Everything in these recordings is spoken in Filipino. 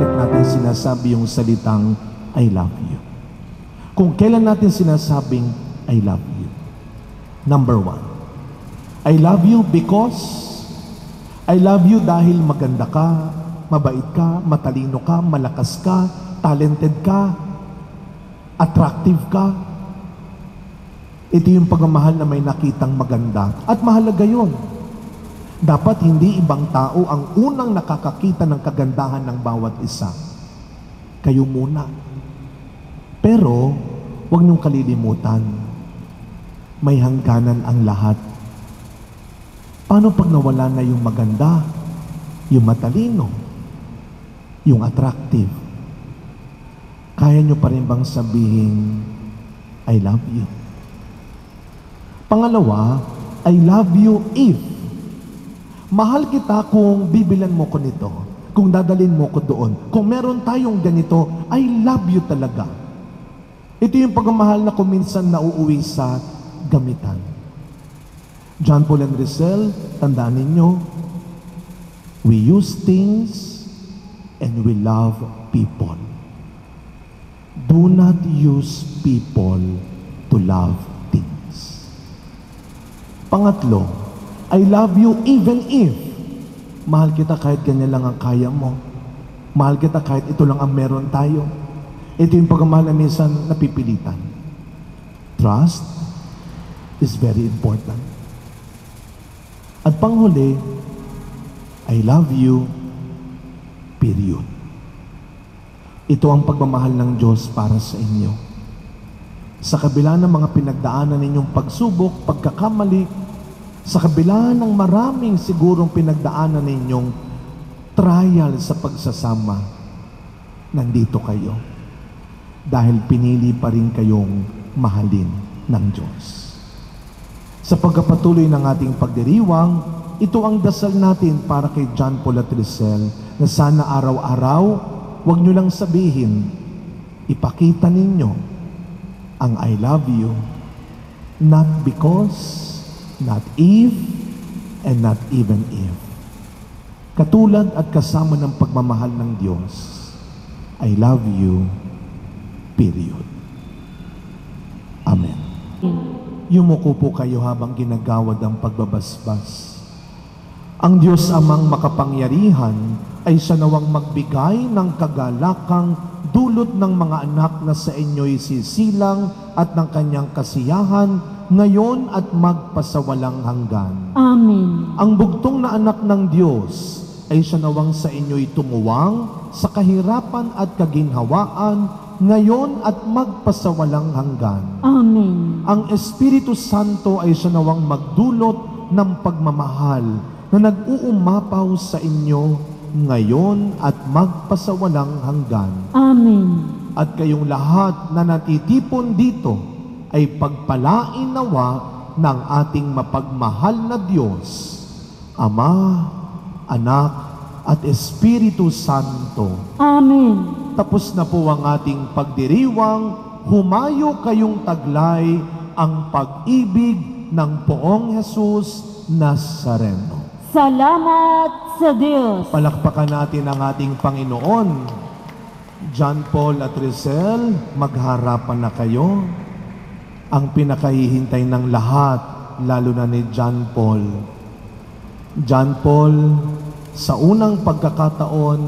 bakit natin sinasabi yung salitang I love you. Kung kailan natin sinasabing I love you. Number 1, I love you because I love you dahil maganda ka, mabait ka, matalino ka, malakas ka, talented ka, attractive ka. Ito yung pagmamahal na may nakitang maganda. At mahalaga yun. Dapat hindi ibang tao ang unang nakakakita ng kagandahan ng bawat isa. Kayo muna. Pero, huwag niyong kalilimutan, may hangganan ang lahat. Paano pag nawala na yung maganda, yung matalino, yung attractive? Kaya niyo pa rin bang sabihin, I love you? Pangalawa, I love you if mahal kita kung bibilan mo ko nito, kung dadalhin mo ko doon, kung meron tayong ganito, I love you talaga. Ito yung pagmamahal na kuminsan nauuwi sa gamitan. John Paul and Rizal, tandaan ninyo, we use things and we love people. Do not use people to love things. Pangatlo, I love you even if mahal kita kahit ganyan lang ang kaya mo. Mahal kita kahit ito lang ang meron tayo. Ito yung pagmamahal na minsan napipilitan. Trust is very important. At panghuli, I love you, period. Ito ang pagmamahal ng Diyos para sa inyo. Sa kabila ng mga pinagdaanan ninyong pagsubok, pagkakamali, sa kabila ng maraming sigurong pinagdaanan ninyong trial sa pagsasama, nandito kayo. Dahil pinili pa rin kayong mahalin ng Diyos. Sa pagkapatuloy ng ating pagdiriwang, ito ang dasal natin para kay John Paul at Rizal na sana araw-araw, huwag nyo lang sabihin, ipakita ninyo ang I love you, not because, not if, and not even if. Katulad at kasama ng pagmamahal ng Diyos, I love you, period. Amen. Yumuko po kayo habang ginagawad ang pagbabasbas. Ang Diyos Amang makapangyarihan ay siya nawang magbigay ng kagalakang dulot ng mga anak na sa inyo'y sisilang at ng kanyang kasiyahan ngayon at magpasawalang hanggan. Amen. Ang bugtong na anak ng Diyos ay siya nawang sa inyo'y tumuwang sa kahirapan at kaginhawaan ngayon at magpasawalang hanggan. Amen. Ang Espiritu Santo ay siya nawang magdulot ng pagmamahal na nag-uumapaw sa inyo ngayon at magpasawalang hanggan. Amen. At kayong lahat na natitipon dito ay pagpalain nawa ng ating mapagmahal na Diyos, Ama, Anak, at Espiritu Santo. Amen. Tapos na po ang ating pagdiriwang, humayo kayong taglay ang pag-ibig ng Poong Jesus Nazareno. Salamat sa Diyos. Palakpakan natin ang ating Panginoon. John Paul at Rizal, magharapan na kayo. Ang pinakahihintay ng lahat, lalo na ni John Paul. John Paul, sa unang pagkakataon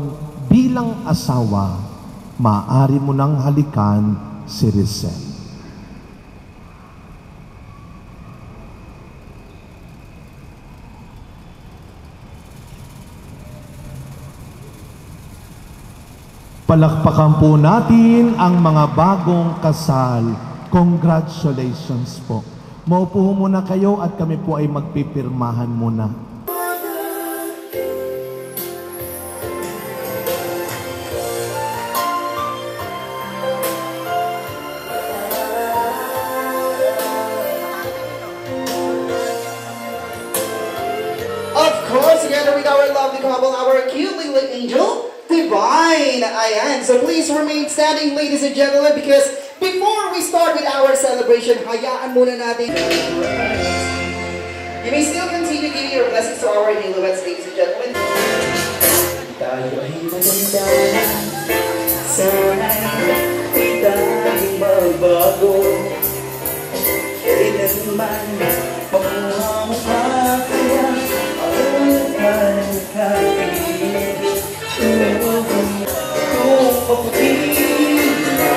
bilang asawa, maaari mo nang halikan si Rizal. Palakpakan po natin ang mga bagong kasal. Congratulations po. Maupo muna kayo at kami po ay magpipirmahan muna. Of course, together with our lovely couple, our cute little angel, Divine. Ayan. So please remain standing, ladies and gentlemen, because before we start with our celebration, hayaan muna natin. You may still continue giving your blessings to our newlyweds, ladies and gentlemen. tayo ay maganda na. Sana'y di tayong magbago. Kailanman pagmamukha kaya ang kakaibig. Kung maputi na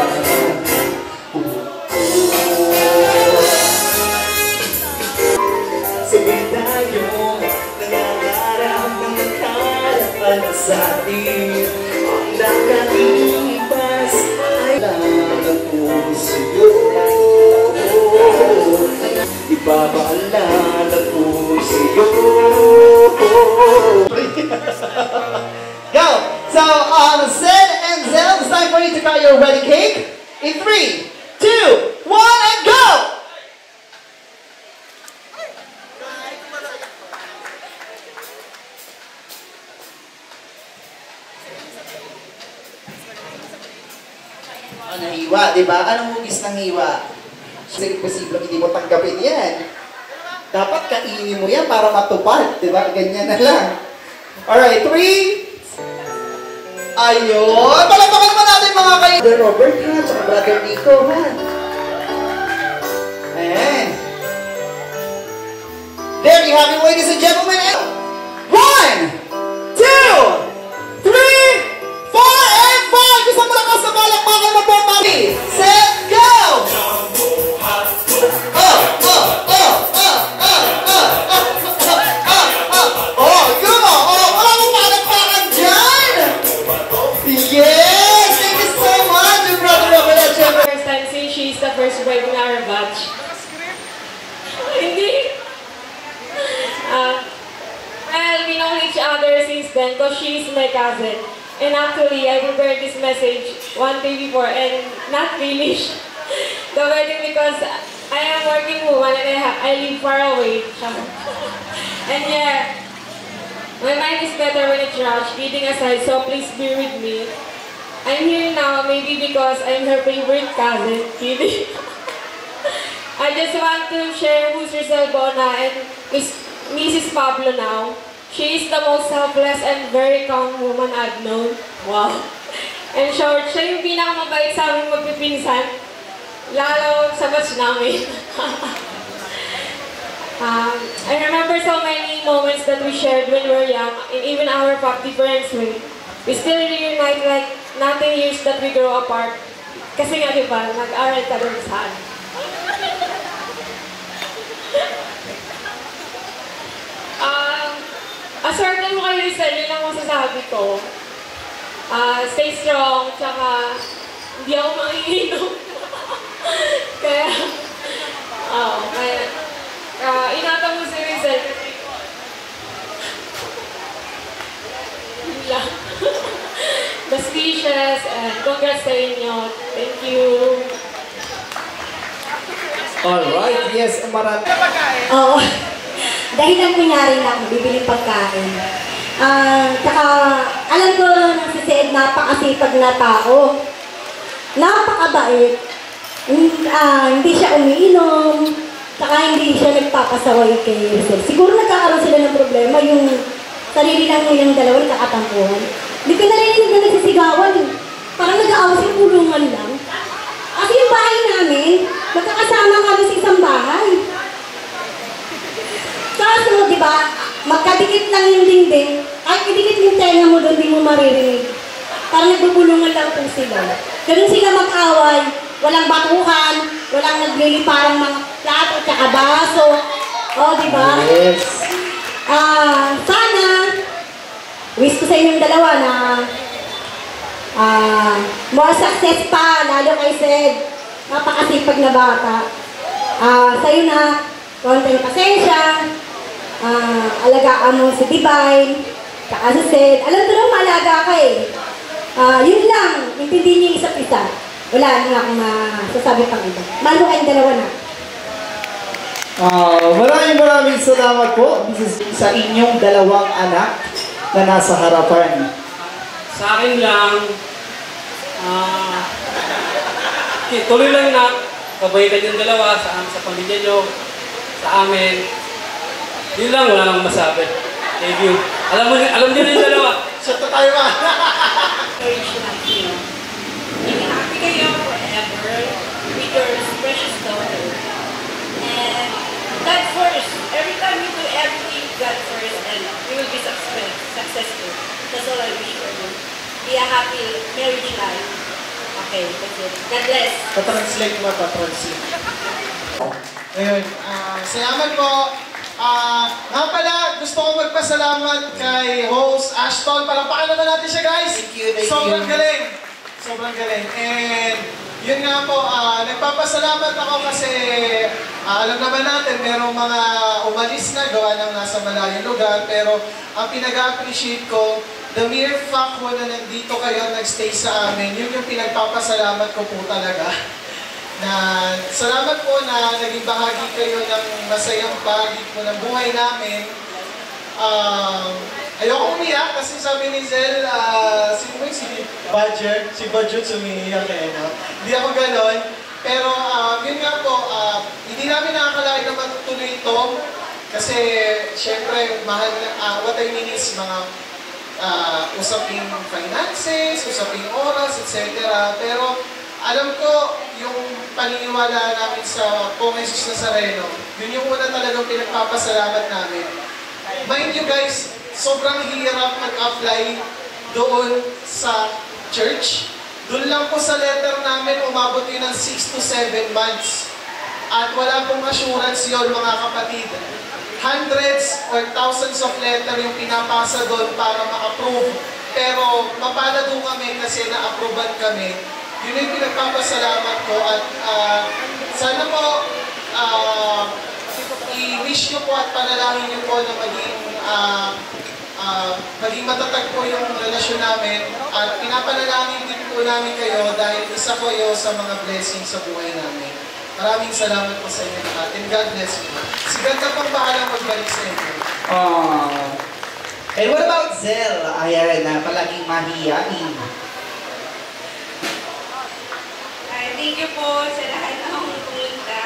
sabay tayo nangangarap ng magkarapan sa atin. Ang nakalipas ay lamang po sa'yo. Ipapaalala ko sa'yo. Go! So, Sid and Zell, it's time for you to cut your wedding cake. In 3, 2, 1, and go! Oh, nahiwa, di ba? Anong hugis ng hiwa? Kasi posible hindi mo tanggapin yan. Dapat kainin mo yan para matupad, di ba? Ganyan na lang. Alright, 3. Ayun! Palagpakan naman natin mga kayo. Brother Robert ha, tsaka Brother Nico ha. Ayan. There you have it, ladies and gentlemen. 1, 2, 3, 4, and 5! Isang malakas na palakpakan mo po, mami! Set, go! Oh, yun o! Oh, wala mong palakpakan dyan! Yes! Thank you so much, Brother Robert at Jeffrey. First time since she's the first bride in our batch. Hindi. Well, we know each other since then because she's my cousin. And actually, I prepared this message one day before and not finished the wedding because I am working woman and I live far away. And yeah, my mind is better when it's rushed, kidding aside, so please be with me. I'm here now maybe because I'm her favorite cousin, kidding. I just want to share who's Rizal Bona and Mrs. Pablo now. She is the most selfless and very calm woman I've known. Wow. And short, siya yung pinakamabait sa aming magpipinsan. Lalo sa batch namin. I remember so many moments that we shared when we were young, and even our pop difference way. We still reunite like nothing years that we grow apart. Kasi nga diba, nag-aral ka dun saan. Aswerte mo kayo isa, yun lang masasabi ko. Stay strong, tsaka hindi ako manginginom. Kaya, inata mo si Rizal kasi yun lang. Best wishes and congrats sa inyo. Thank you. Alright, yes, marami. Oo. Dahil lang kunyari lang, bibili pagkain. Tsaka, alam ko na si Sid, napakasipag na tao. Napakabait. Hindi siya umiinom. Tsaka hindi siya nagpapasaway kay Sid. Siguro nagkakaroon sila ng problema, yung sarili lang nilang dalawa nagkakatampuhan. Hindi ko narinig na nagsisigawan. Parang nag-aawas yung pulungan lang. Kasi yung bahay namin, magkakasama kami sa isang bahay. Kaso, di ba, magkadikit lang yung dingding, ay idikit yung tenga mo doon, di mo maririnig. Parang nagbubulungan lang po sila. Ganun sila mag-away, walang batuhan, walang nagliliparang mga plato, tsaka baso. O, di ba? Yes. Sana, wish ko sa inyong dalawa na more success pa, lalo kay Sid. Napakasipag na bata. Sa'yo na, konting pasensya. Alagaan mo si Divine, saka si Sid. Alam ko naman, maalaga ka eh. Yun lang, intindihin niyo isa't isa. Wala na akong masasabi pang iba. Mahal mo kayong dalawa na. Maraming salamat po sa inyong dalawang anak na nasa harapan. Sa akin lang, tuloy lang na, kabaitan yung dalawa sa pamilya nyo, sa amin. Yun lang, wala nang masabi. Thank you. Alam niyo rin yung dalawa, Shot na tayo ma. Encourage natin yun. Maging happy kayo forever with your precious daughter. And God first. Every time you do everything, God first, and you will be successful. That's all I wish for you. Be a happy marriage life. Okay, that's it. God bless. Pa-translate mo, pa-translate. Ayun, salamat po. Nga pala, gusto ko magpasalamat kay host Ashton. Palakpakan naman natin siya, guys. Thank you, thank Sobrang you. galing. Sobrang galing. And yun nga po, nagpapasalamat ako kasi alam naman natin, merong mga umalis na gawa ng nasa malayong lugar. Pero ang pinag-appreciate ko, the mere fact mo na nandito kayo, nagstay sa amin, yun yung pinagpapasalamat ko po talaga. Na salamat po na naging bahagi kayo ng masayang bahagi po ng buhay namin. Ayoko umiyak kasi sabi ni Zel, si Badger sumiiyak no? Hindi ako ganon. Pero yun nga po, hindi namin nakakalain na matutuloy ito. Kasi syempre, mahal, what I mean is mga usaping finances, usaping oras, etc. Pero alam ko, yung paniniwala namin sa Pong Jesus Nazareno, yun yung una talagang pinagpapasalamat namin. Mind you guys, sobrang hirap mag-apply doon sa church. Doon lang po sa letter namin, umabot yun ng 6 to 7 months. At wala pong assurance yun, mga kapatid. Hundreds or thousands of letter yung pinapasa doon para ma-approve. Pero mapalad doon kami kasi na-approvean kami. Yun yung pinagpapasalamat ko at sana po i-wish nyo po at panalangin nyo po na maging matatag po yung relasyon namin at pinapanalangin din po namin kayo dahil isa po kayo sa mga blessings sa buhay namin. Maraming salamat po sa inyo lahat and God bless you. Si God na pang bahalang magbalik sa inyo. And what about Zel? Ayan na, palaging mahiyain. Thank you po sa lahat ng pumunta.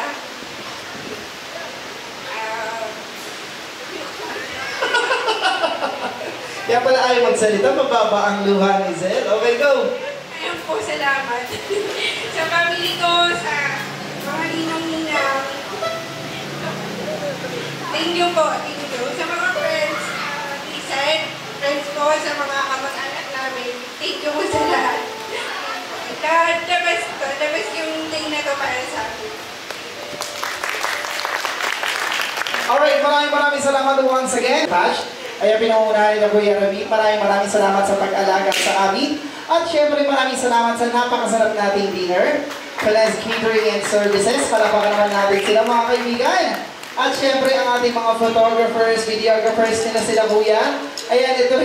Kaya pala ayaw magsalita, mababa ang luha ni Zel. Okay, go! Ayun po, salamat. Sa family ko, sa mga ninang-ninang. Thank you po, thank you. Sa mga friends, friends ko, sa mga kamag-anak namin, thank you po sa lahat. The best yung day na to para sa akin. Alright, maraming salamat once again. Tash, ay pinangunahan na Kuya Rami. Maraming salamat sa pag-alaga sa amin. At syempre maraming salamat sa napakasarap nating dinner. Kalas Catering and Services. Palapakan naman natin sila mga kaibigan. At syempre ang ating mga photographers, videographers nila sila Kuya. Ayan, ito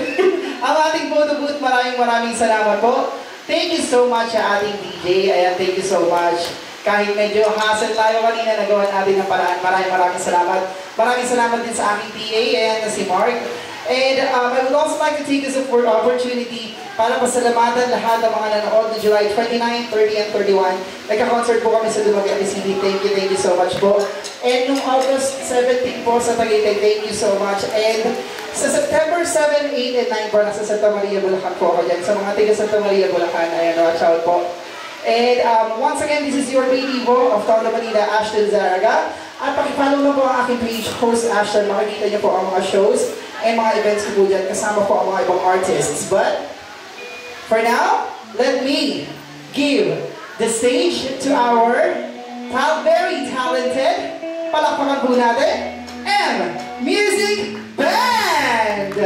ang ating photo booth. Maraming salamat po. Thank you so much sa ating DJ. Ayan, thank you so much. Kahit medyo hassle tayo kanina, nagawa natin ng paraan. Maraming salamat. Maraming salamat din sa aming PA, ayan na si Mark. And I would also like to take this opportunity para pasalamatan lahat ng mga nanood na July 29, 30, and 31. Nagka-concert po kami sa Dumaguete City. Thank you so much po. And nung August 17 po sa Tagaytay, thank you so much. And sa September 7, 8, and 9 po, nasa Santa Maria, Bulacan po ako dyan. Sa mga tiga Santa Maria, Bulacan, ayan, watch out po. And once again, this is your baby boy of Tondo, Manila, Ashton Zaraga. At pakipollow mo po ang aking page, Host Ashton. Makikita niyo po ang mga shows and mga events ko po dyan. Kasama po ang mga ibang artists. But, for now, let me give the stage to our very talented, palakpakan po natin, M-Music Band!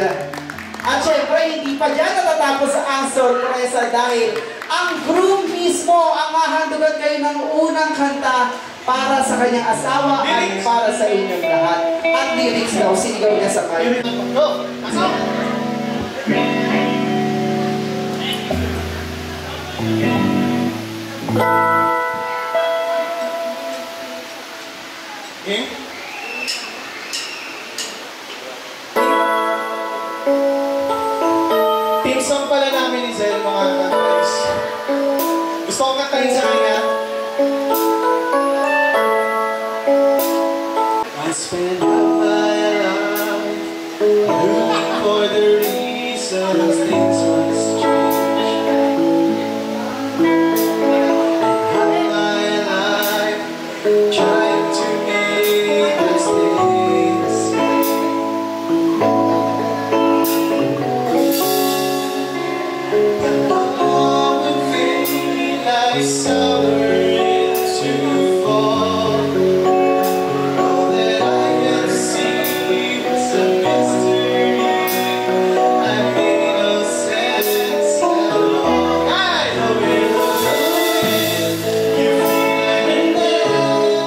At syempre, hindi pa dyan natatapos ang sorpresa dahil ang groom mismo ang hahandugan kayo ng unang kanta para sa kanyang asawa at para sa inyong lahat. At lyrics daw, sinigaw niya sa mic. Go! Pasok! Game? Team song pala namin ni Zel, mga guys. Gusto ko kantahin sa kanya. I spend all my life looking for the reasons my summer into fall. All that I can see was a mystery. I made no sense at all. I know it was ruin. You feel like that.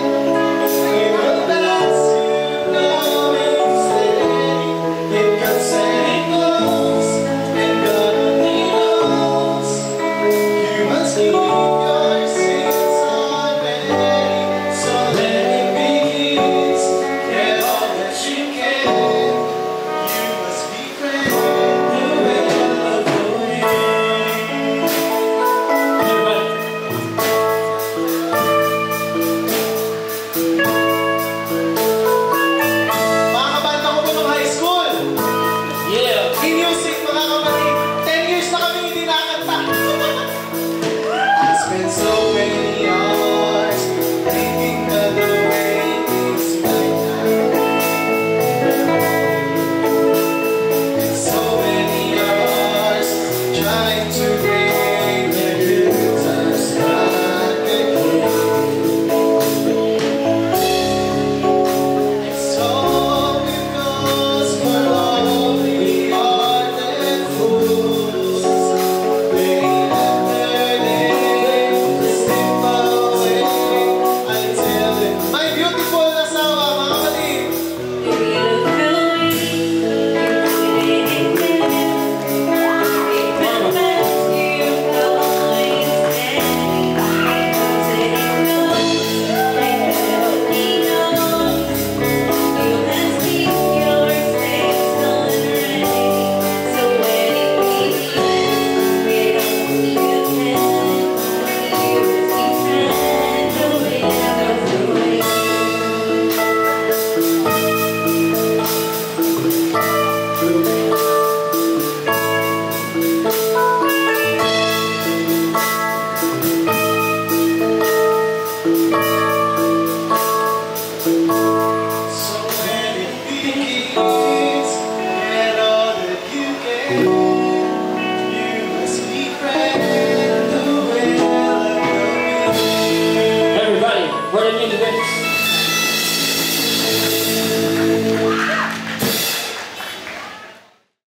You know that's you know it's steady. It comes and it goes, and God only knows. You must keep your sins already. So let it begin. Get all that you can. You must be friends the way I love you. Mga kabanda ko po nung high school. Yeah. In music, mga kapatid, 10 years na kami hindi nakanta. I spent so many hours thinking of the way things went down. And so many hours trying to bring the good times back again. So it goes for all the ardent fools. They have learned to slip away until my beautiful asawa, mga kapatid. So when it begins, get all that you can. You must be friends the way I love you. Everybody, for the music.